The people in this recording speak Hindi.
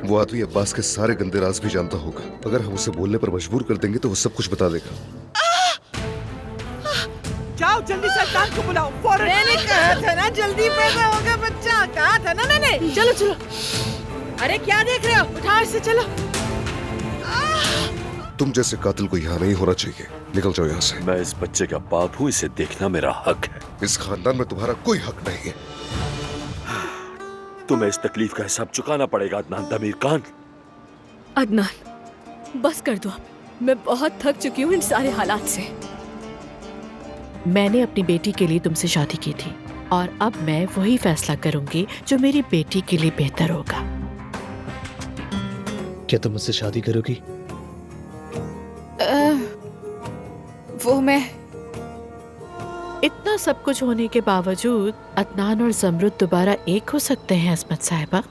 वो आदमी अब्बास के सारे गंदे राज भी जानता होगा। अगर हम उसे बोलने पर मजबूर कर देंगे तो वो सब कुछ बता देगा। जाओ जल्दी से अदनान को बुलाओ फौरन। मैंने कहा था ना जल्दी पैदा होगा बच्चा, कहा था ना मैंने। चलो चलो, अरे क्या देख रहे हो, उठाओ इसे, चलो। तुम जैसे कातिल को यहाँ नहीं होना चाहिए, निकल जाओ यहाँ से। मैं इस बच्चे का बाप हूँ, इसे देखना मेरा हक है। इस खानदान में तुम्हारा कोई हक नहीं है। तुम्हें इस तकलीफ का हिसाब चुकाना पड़ेगा अदनान दमीरकान। अदनान बस कर दो, मैं बहुत थक चुकी हूँ इन सारे हालात से। मैंने अपनी बेटी के लिए तुमसे शादी की थी और अब मैं वही फैसला करूंगी जो मेरी बेटी के लिए बेहतर होगा। क्या तुम मुझसे शादी करोगी? वो मैं इतना सब कुछ होने के बावजूद अदनान और ज़मरुद दोबारा एक हो सकते हैं असमत साहिबा?